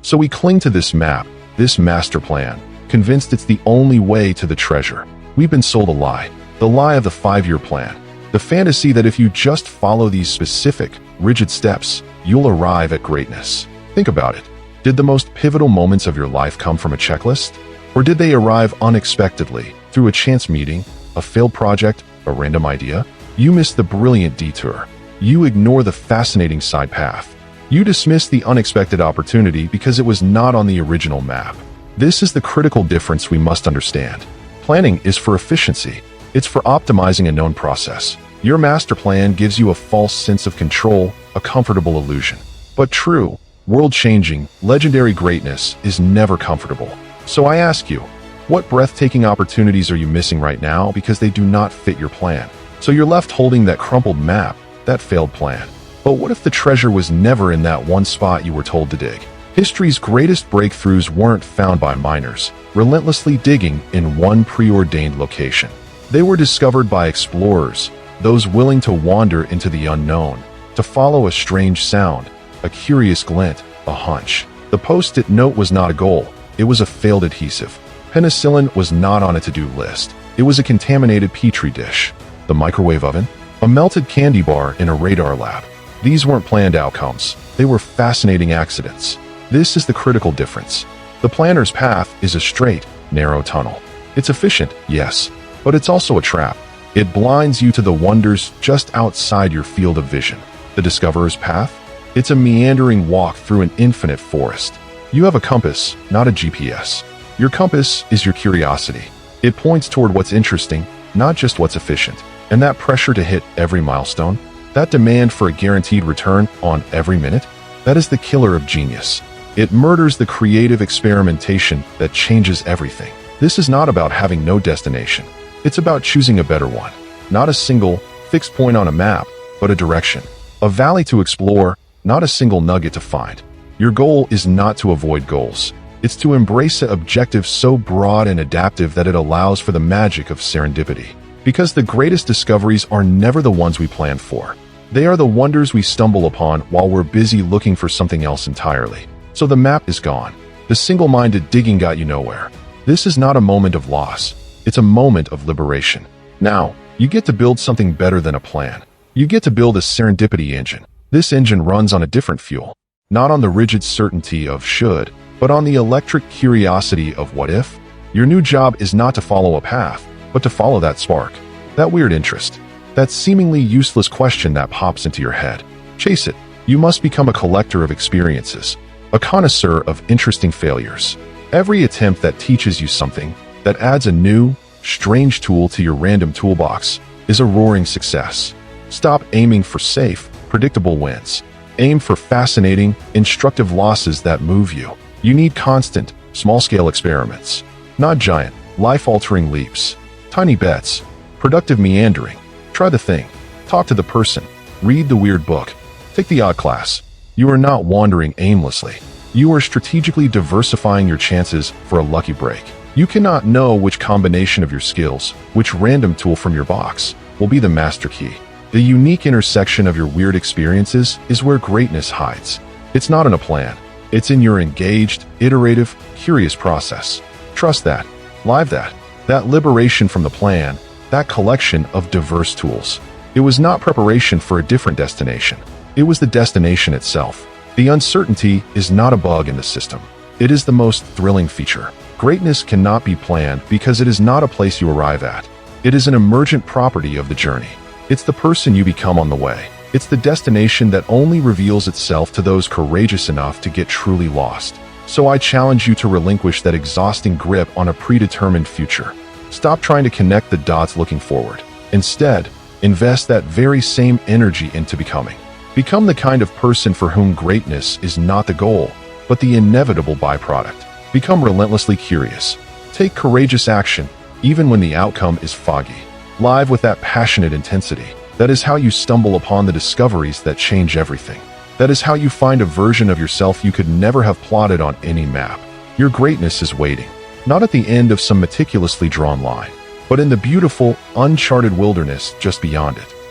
So we cling to this map, this master plan, convinced it's the only way to the treasure. We've been sold a lie, the lie of the 5-year plan, the fantasy that if you just follow these specific, rigid steps, you'll arrive at greatness. Think about it. Did the most pivotal moments of your life come from a checklist? Or did they arrive unexpectedly, through a chance meeting, a failed project, a random idea? You miss the brilliant detour. You ignore the fascinating side path. You dismiss the unexpected opportunity because it was not on the original map. This is the critical difference we must understand. Planning is for efficiency. It's for optimizing a known process. Your master plan gives you a false sense of control, a comfortable illusion. But true, world-changing, legendary greatness is never comfortable. So I ask you, what breathtaking opportunities are you missing right now because they do not fit your plan? So you're left holding that crumpled map, that failed plan. But what if the treasure was never in that one spot you were told to dig? History's greatest breakthroughs weren't found by miners, relentlessly digging in one preordained location. They were discovered by explorers, those willing to wander into the unknown, to follow a strange sound, a curious glint, a hunch. The post-it note was not a goal, it was a failed adhesive. Penicillin was not on a to-do list. It was a contaminated petri dish. The microwave oven? A melted candy bar in a radar lab. These weren't planned outcomes. They were fascinating accidents. This is the critical difference. The planner's path is a straight, narrow tunnel. It's efficient, yes, but it's also a trap. It blinds you to the wonders just outside your field of vision. The discoverer's path? It's a meandering walk through an infinite forest. You have a compass, not a GPS. Your compass is your curiosity. It points toward what's interesting, not just what's efficient. And that pressure to hit every milestone, that demand for a guaranteed return on every minute, that is the killer of genius. It murders the creative experimentation that changes everything. This is not about having no destination. It's about choosing a better one. Not a single, fixed point on a map, but a direction. A valley to explore, not a single nugget to find. Your goal is not to avoid goals. It's to embrace an objective so broad and adaptive that it allows for the magic of serendipity. Because the greatest discoveries are never the ones we planned for. They are the wonders we stumble upon while we're busy looking for something else entirely. So the map is gone. The single-minded digging got you nowhere. This is not a moment of loss. It's a moment of liberation. Now, you get to build something better than a plan. You get to build a serendipity engine. This engine runs on a different fuel. Not on the rigid certainty of should, but on the electric curiosity of what if. Your new job is not to follow a path, but to follow that spark, that weird interest, that seemingly useless question that pops into your head. Chase it. You must become a collector of experiences, a connoisseur of interesting failures. Every attempt that teaches you something, that adds a new, strange tool to your random toolbox, is a roaring success. Stop aiming for safe, predictable wins. Aim for fascinating, instructive losses that move you. You need constant, small-scale experiments, not giant, life-altering leaps. Tiny bets, productive meandering. Try the thing, talk to the person, read the weird book, take the odd class. You are not wandering aimlessly. You are strategically diversifying your chances for a lucky break. You cannot know which combination of your skills, which random tool from your box, will be the master key. The unique intersection of your weird experiences is where greatness hides. It's not in a plan. It's in your engaged, iterative, curious process. Trust that. Live that. That liberation from the plan, that collection of diverse tools. It was not preparation for a different destination. It was the destination itself. The uncertainty is not a bug in the system. It is the most thrilling feature. Greatness cannot be planned because it is not a place you arrive at. It is an emergent property of the journey. It's the person you become on the way. It's the destination that only reveals itself to those courageous enough to get truly lost. So I challenge you to relinquish that exhausting grip on a predetermined future. Stop trying to connect the dots looking forward. Instead, invest that very same energy into becoming. Become the kind of person for whom greatness is not the goal, but the inevitable byproduct. Become relentlessly curious. Take courageous action, even when the outcome is foggy. Live with that passionate intensity. That is how you stumble upon the discoveries that change everything. That is how you find a version of yourself you could never have plotted on any map. Your greatness is waiting, not at the end of some meticulously drawn line, but in the beautiful, uncharted wilderness just beyond it.